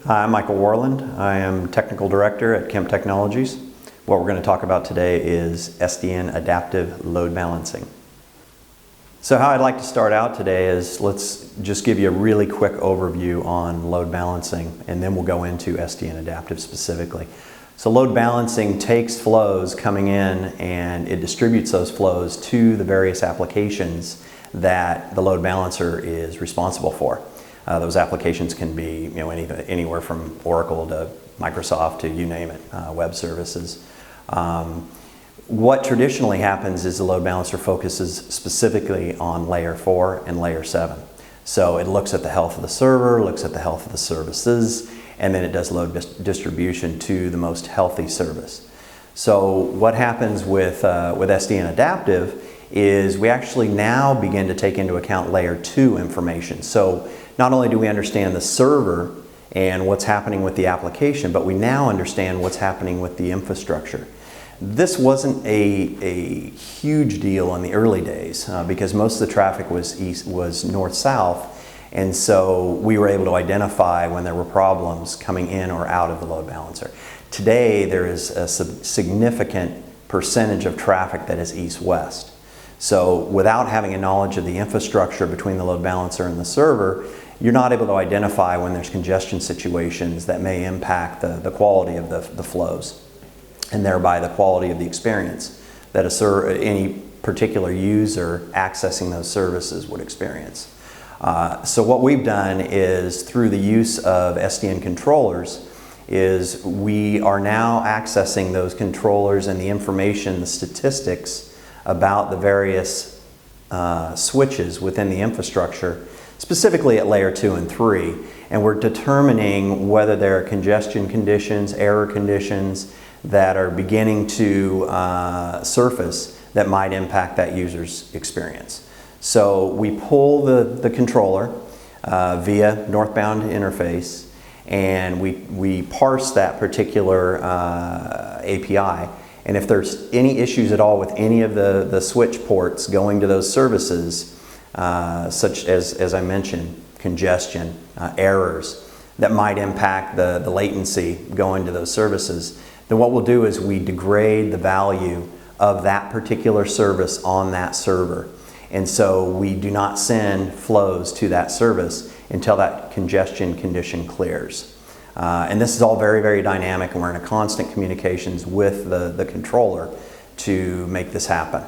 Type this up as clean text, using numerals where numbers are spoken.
Hi, I'm Michael Warland. I am Technical Director at Kemp Technologies. What we're going to talk about today is SDN Adaptive Load Balancing. So how I'd like to start out today is let's just give you a really quick overview on load balancing, and then we'll go into SDN Adaptive specifically. So load balancing takes flows coming in and it distributes those flows to the various applications that the load balancer is responsible for. Those applications can be anywhere from Oracle to Microsoft to you name it, web services. What traditionally happens is the load balancer focuses specifically on layer 4 and layer 7. So it looks at the health of the server, looks at the health of the services, and then it does load distribution to the most healthy service. So what happens with SDN Adaptive is we actually now begin to take into account layer 2 information. So not only do we understand the server and what's happening with the application, but we now understand what's happening with the infrastructure. This wasn't a huge deal in the early days because most of the traffic was north-south, and so we were able to identify when there were problems coming in or out of the load balancer. Today there is a significant percentage of traffic that is east-west. So without having a knowledge of the infrastructure between the load balancer and the server, you're not able to identify when there's congestion situations that may impact the quality of the flows, and thereby the quality of the experience that any particular user accessing those services would experience. So what we've done is, through the use of SDN controllers, is we are now accessing those controllers and the information, the statistics about the various switches within the infrastructure, specifically at layer 2 and 3, and we're determining whether there are congestion conditions, error conditions that are beginning to surface that might impact that user's experience. So we pull the controller via northbound interface, and we parse that particular API. And if there's any issues at all with any of the switch ports going to those services, such as I mentioned, congestion, errors that might impact the latency going to those services, then what we'll do is we degrade the value of that particular service on that server. And so we do not send flows to that service until that congestion condition clears. And this is all very, very dynamic, and we're in a constant communications with the controller to make this happen.